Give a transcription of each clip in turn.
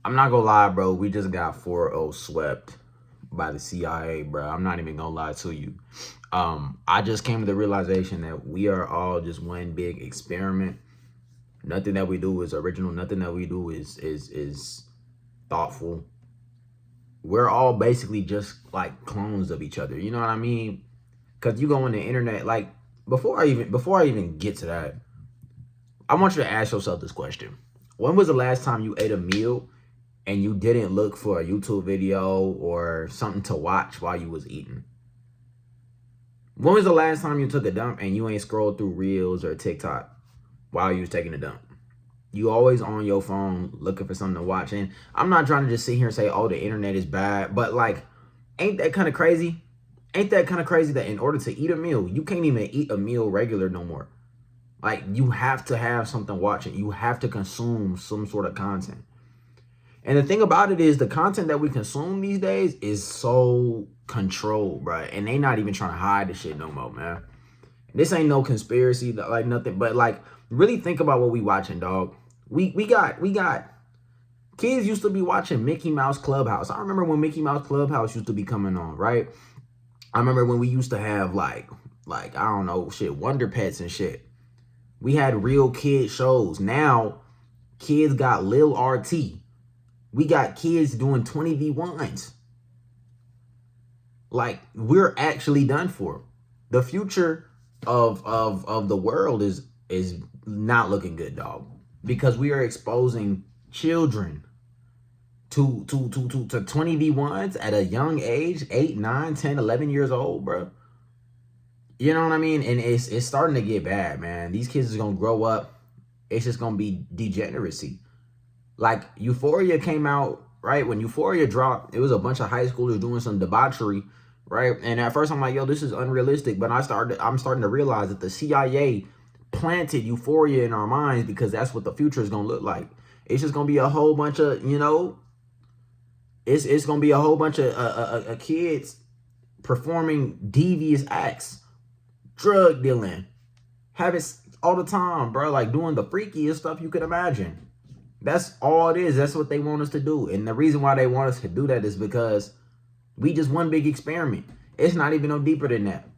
I'm not gonna lie, bro. We just got 4-0 swept by the CIA, bro. I'm not even gonna lie to you. I just came to the realization that we are all just one big experiment. Nothing that we do is original. Nothing that we do is thoughtful. We're all basically just like clones of each other. You know what I mean? Cause you go on the internet, like before I even get to that, I want you to ask yourself this question. When was the last time you ate a meal and you didn't look for a YouTube video or something to watch while you was eating? When was the last time you took a dump and you ain't scrolled through Reels or TikTok while you was taking a dump? You always on your phone looking for something to watch. And I'm not trying to just sit here and say, oh, the internet is bad. But like, ain't that kind of crazy? Ain't that kind of crazy that in order to eat a meal, you can't even eat a meal regular no more? Like, you have to have something watching. You have to consume some sort of content. And the thing about it is the content that we consume these days is so controlled, bro. And they not even trying to hide the shit no more, man. This ain't no conspiracy, like nothing. But like, really think about what we watching, dog. We got kids used to be watching Mickey Mouse Clubhouse. I remember when Mickey Mouse Clubhouse used to be coming on, right? I remember when we used to have like I don't know, shit, Wonder Pets and shit. We had real kid shows. Now, kids got Lil RT. We got kids doing 20v1s. Like, we're actually done for. The future of the world is not looking good, dog. Because we are exposing children to 20v1s at a young age, 8, 9, 10, 11 years old, bro. You know what I mean? And it's starting to get bad, man. These kids are going to grow up. It's just going to be degeneracy. Like, Euphoria came out, right? When Euphoria dropped, it was a bunch of high schoolers doing some debauchery, right? And at first I'm like, yo, this is unrealistic. But I'm starting to realize that the CIA planted Euphoria in our minds because that's what the future is going to look like. It's just going to be a whole bunch of, you know, it's going to be a whole bunch of kids performing devious acts, drug dealing, habits all the time, bro. Like doing the freakiest stuff you could imagine. That's all it is. That's what they want us to do. And the reason why they want us to do that is because we just one big experiment. It's not even no deeper than that.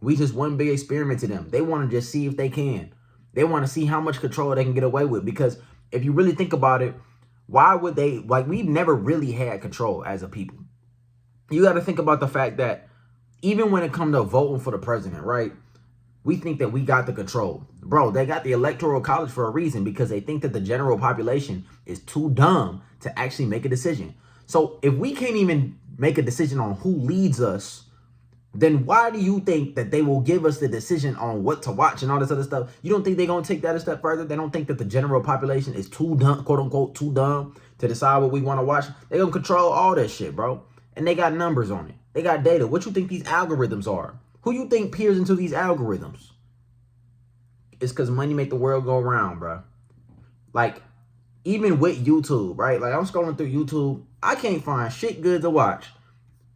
We just one big experiment to them. They want to just see if they can. They want to see how much control they can get away with. Because if you really think about it, why would they, like, we've never really had control as a people. You got to think about the fact that even when it comes to voting for the president, right? We think that we got the control. Bro, they got the electoral college for a reason because they think that the general population is too dumb to actually make a decision. So if we can't even make a decision on who leads us, then why do you think that they will give us the decision on what to watch and all this other stuff? You don't think they're going to take that a step further? They don't think that the general population is too dumb, quote unquote, too dumb to decide what we want to watch? They're going to control all that shit, bro. And they got numbers on it. They got data. What you think these algorithms are? Who you think peers into these algorithms? It's because money make the world go around, bro. Like, even with YouTube, right? Like, I'm scrolling through YouTube. I can't find shit good to watch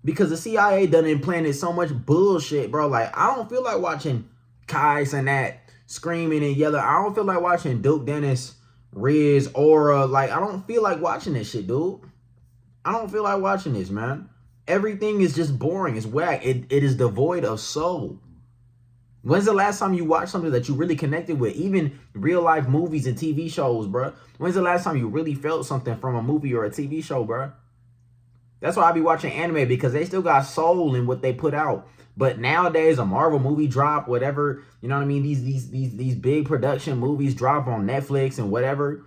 because the CIA done implanted so much bullshit, bro. Like, I don't feel like watching Kai Cenat screaming and yelling. I don't feel like watching Duke Dennis, Riz, Aura. Like, I don't feel like watching this shit, dude. I don't feel like watching this, man. Everything is just boring. It's whack. It is devoid of soul. When's the last time you watched something that you really connected with? Even real life movies and TV shows, bro. When's the last time you really felt something from a movie or a TV show, bro? That's why I be watching anime, because they still got soul in what they put out. But nowadays, a Marvel movie drop, whatever, you know what I mean? These big production movies drop on Netflix and whatever.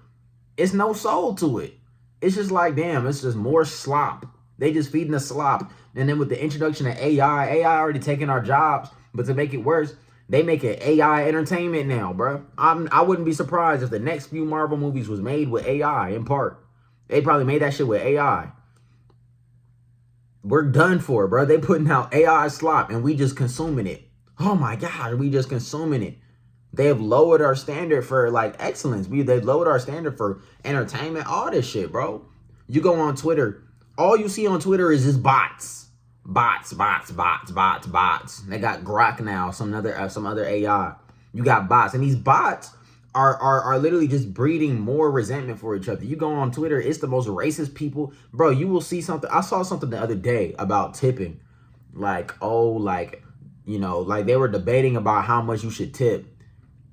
It's no soul to it. It's just like, damn, it's just more slop. They just feeding the slop. And then with the introduction of AI already taking our jobs. But to make it worse, they make it AI entertainment now, bro. I wouldn't be surprised if the next few Marvel movies was made with AI in part. They probably made that shit with AI. We're done for, bro. They putting out AI slop and we just consuming it. Oh my God, we just consuming it. They have lowered our standard for like excellence. They've lowered our standard for entertainment, all this shit, bro. You go on Twitter, all you see on Twitter is just bots. Bots. They got Grok now, some other AI. You got bots, and these bots are literally just breeding more resentment for each other. You go on Twitter, it's the most racist people. Bro, you will see something. I saw something the other day about tipping. Like, oh, like, you know, like they were debating about how much you should tip.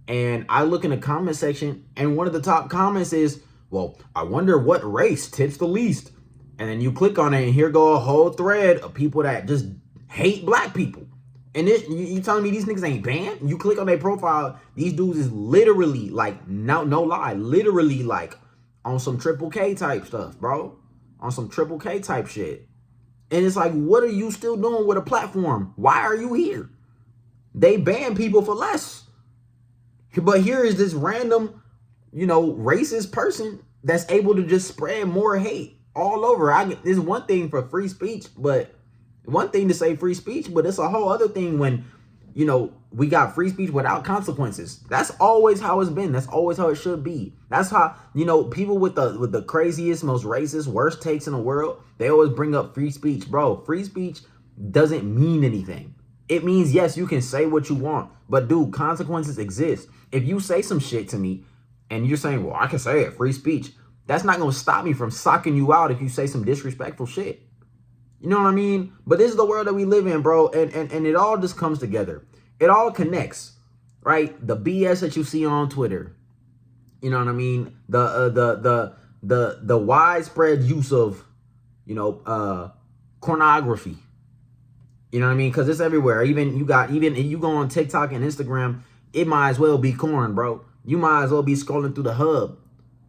And I look in the comment section, and one of the top comments is, well, I wonder what race tips the least. And then you click on it, and here go a whole thread of people that just hate black people. And this, you telling me these niggas ain't banned? You click on their profile, these dudes is literally like, no lie, literally like on some triple K type stuff, bro. On some triple K type shit. And it's like, what are you still doing with a platform? Why are you here? They ban people for less. But here is this random, you know, racist person that's able to just spread more hate all over. It's one thing for free speech, but one thing to say free speech, but it's a whole other thing when, you know, we got free speech without consequences. That's always how it's been. That's always how it should be. That's how, you know, people with the craziest, most racist, worst takes in the world, they always bring up free speech. Bro, free speech doesn't mean anything. It means, yes, you can say what you want, but dude, consequences exist. If you say some shit to me and you're saying, well, I can say it, free speech, that's not going to stop me from socking you out if you say some disrespectful shit. You know what I mean? But this is the world that we live in, bro. And it all just comes together. It all connects, right? The BS that you see on Twitter. You know what I mean? The widespread use of, you know, pornography. You know what I mean? Because it's everywhere. Even you go on TikTok and Instagram, it might as well be corn, bro. You might as well be scrolling through the hub.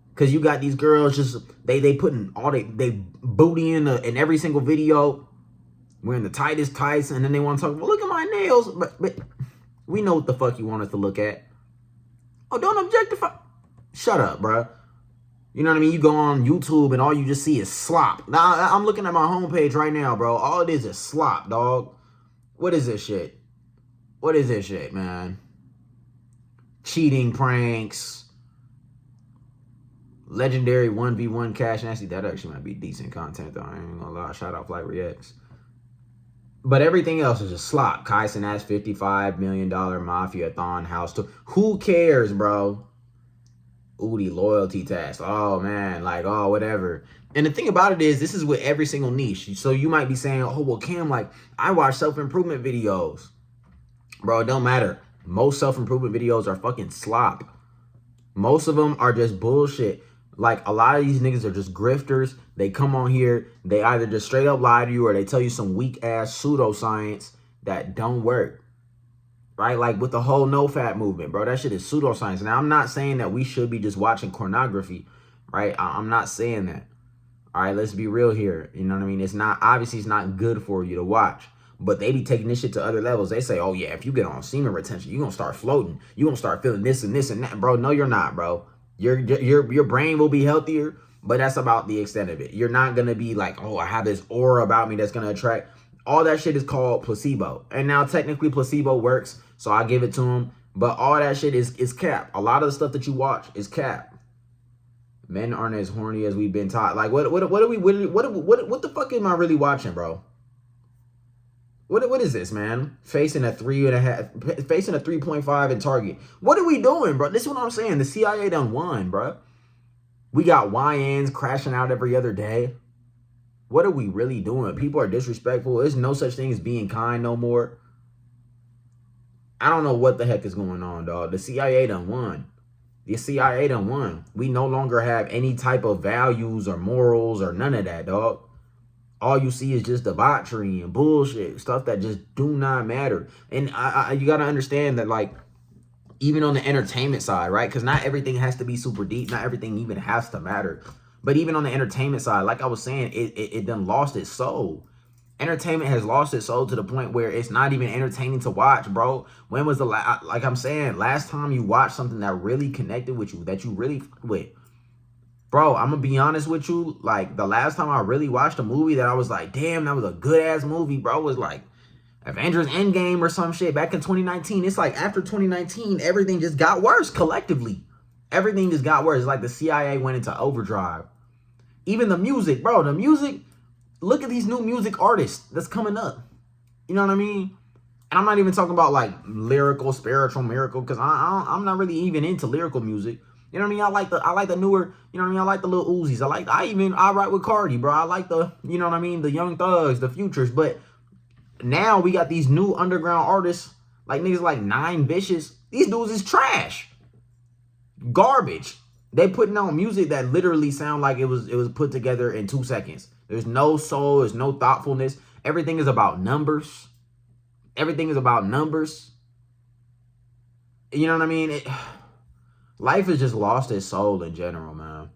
Because you got these girls just, they putting all they booty in every single video, wearing the tightest tights, and then they want to talk, well, look at my nails. But we know what the fuck you want us to look at. Oh, don't objectify. Shut up, bro. You know what I mean? You go on YouTube and all you just see is slop. Now, I'm looking at my homepage right now, bro. All it is slop, dog. What is this shit? What is this shit, man? Cheating pranks. Legendary 1v1 cash nasty. That actually might be decent content, though. I ain't gonna lie. Shout out Flight Reacts. But everything else is just slop. Kyson has $55 million mafia-thon house tour. Who cares, bro? Ooh, loyalty test. Oh, man. Like, oh, whatever. And the thing about it is, this is with every single niche. So you might be saying, oh, well, Cam, like, I watch self-improvement videos. Bro, it don't matter. Most self-improvement videos are fucking slop. Most of them are just bullshit. Like, a lot of these niggas are just grifters. They come on here, they either just straight up lie to you or they tell you some weak-ass pseudoscience that don't work. Right? Like, with the whole no-fat movement, bro, that shit is pseudoscience. Now, I'm not saying that we should be just watching pornography, right? I'm not saying that. All right, let's be real here. You know what I mean? It's not, obviously, it's not good for you to watch. But they be taking this shit to other levels. They say, oh, yeah, if you get on semen retention, you're going to start floating. You're going to start feeling this and this and that. Bro, no, you're not, bro. Your brain will be healthier, but that's about the extent of it. You're not going to be like, oh, I have this aura about me that's going to attract. All that shit is called placebo. And now technically placebo works, so I give it to them. But all that shit is cap. A lot of the stuff that you watch is cap. Men aren't as horny as we've been taught. Like, what the fuck am I really watching, bro? What is this, man? Facing a 3.5, facing a 3.5 in Target. What are we doing, bro? This is what I'm saying. The CIA done won, bro. We got YNs crashing out every other day. What are we really doing? People are disrespectful. There's no such thing as being kind no more. I don't know what the heck is going on, dog. The CIA done won. The CIA done won. We no longer have any type of values or morals or none of that, dog. All you see is just debauchery and bullshit, stuff that just do not matter. And you got to understand that, like, even on the entertainment side, right? Because not everything has to be super deep. Not everything even has to matter. But even on the entertainment side, like I was saying, it done lost its soul. Entertainment has lost its soul to the point where it's not even entertaining to watch, bro. When was the like I'm saying, last time you watched something that really connected with you, that you really with? Bro, I'm going to be honest with you. Like, the last time I really watched a movie that I was like, damn, that was a good-ass movie, bro, was like Avengers Endgame or some shit back in 2019. It's like after 2019, everything just got worse collectively. Everything just got worse. It's like the CIA went into overdrive. Even the music, bro, the music, look at these new music artists that's coming up. You know what I mean? And I'm not even talking about like lyrical, spiritual, miracle, because I'm not really even into lyrical music. You know what I mean? I like the newer, you know what I mean? I like the little Uzis. I write with Cardi, bro. I like the, you know what I mean? The Young Thugs, the Futures. But now we got these new underground artists, like niggas like Nine Vicious. These dudes is trash. Garbage. They putting out music that literally sound like it was put together in 2 seconds. There's no soul, there's no thoughtfulness. Everything is about numbers. Everything is about numbers. You know what I mean? Life has just lost its soul in general, man.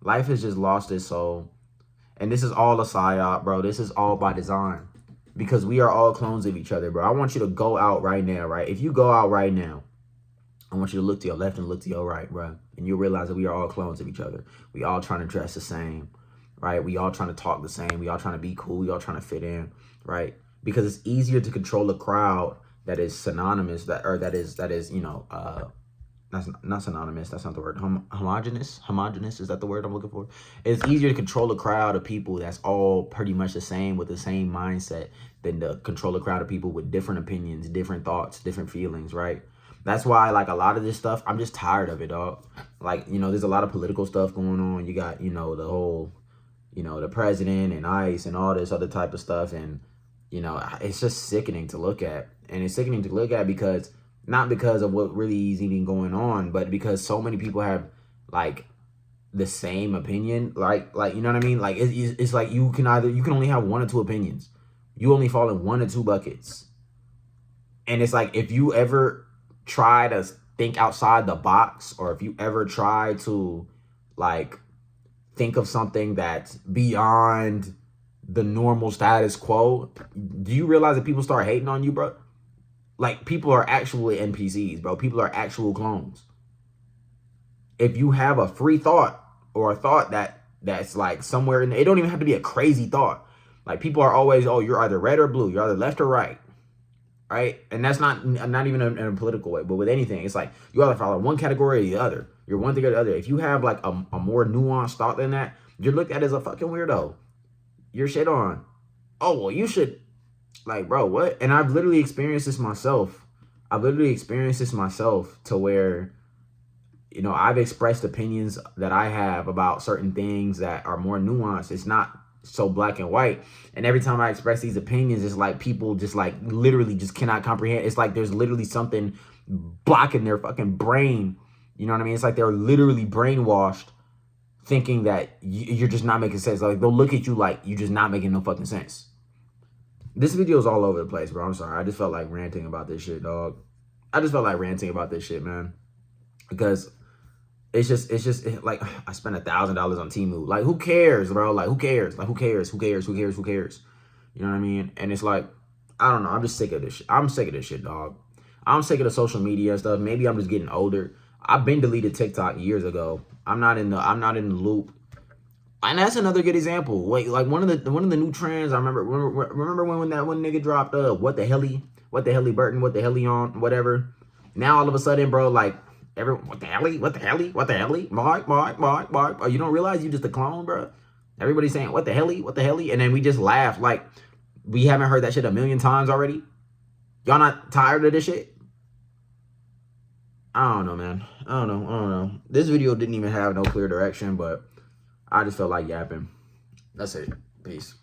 Life has just lost its soul. And this is all a psyop, bro. This is all by design. Because we are all clones of each other, bro. I want you to go out right now, right? If you go out right now, I want you to look to your left and look to your right, bro. And you'll realize that we are all clones of each other. We all trying to dress the same, right? We all trying to talk the same. We all trying to be cool. We all trying to fit in, right? Because it's easier to control a crowd that is synonymous, that is, you know, that's not synonymous. That's not the word. Homogenous. Homogenous. Is that the word I'm looking for? It's easier to control a crowd of people that's all pretty much the same with the same mindset than to control a crowd of people with different opinions, different thoughts, different feelings, right? That's why, like, a lot of this stuff, I'm just tired of it, dog. Like, you know, there's a lot of political stuff going on. You got, you know, the whole, you know, the president and ICE and all this other type of stuff. And, you know, it's just sickening to look at. And it's sickening to look at because, not because of what really is even going on, but because so many people have, like, the same opinion. Like you know what I mean? Like, it's like you can only have one or two opinions. You only fall in one or two buckets. And it's like, if you ever try to think outside the box, or if you ever try to, like, think of something that's beyond the normal status quo, do you realize that people start hating on you, bro? Like, people are actually NPCs, bro. People are actual clones. If you have a free thought, or a thought that's like somewhere in, it don't even have to be a crazy thought. Like, people are always, oh, you're either red or blue, you're either left or right. Right? And that's not even in a political way, but with anything, it's like you either follow one category or the other. You're one thing or the other. If you have like a more nuanced thought than that, you're looked at as a fucking weirdo. You're shit on. Oh, well, you should, like, bro, what? And I've literally experienced this myself. To where, you know, I've expressed opinions that I have about certain things that are more nuanced. It's not so black and white. And every time I express these opinions, it's like people just, like, literally just cannot comprehend. It's like there's literally something blocking their fucking brain. You know what I mean? It's like they're literally brainwashed, thinking that you're just not making sense. Like, they'll look at you like you're just not making no fucking sense. This video is all over the place, bro. I'm sorry. I just felt like ranting about this shit, dog. I just felt like ranting about this shit, man. Because it's just like, I spent $1,000 on Temu. Like, who cares, bro? Like, who cares? Like, who cares? Who cares? Who cares? Who cares? You know what I mean? And it's like, I don't know. I'm just sick of this shit. I'm sick of this shit, dog. I'm sick of the social media and stuff. Maybe I'm just getting older. I've been deleted TikTok years ago. I'm not in the loop. And that's another good example. Wait, like, one of the new trends. I remember when that one nigga dropped what the hell he Burton, what the hell he on, whatever. Now all of a sudden, bro, like, what the hell, Mark. Oh, you don't realize you just a clone, bro? Everybody's saying, what the hell, and then we just laugh like we haven't heard that shit a million times already. Y'all not tired of this shit? I don't know, man. I don't know. This video didn't even have no clear direction, but I just felt like yapping. That's it. Peace.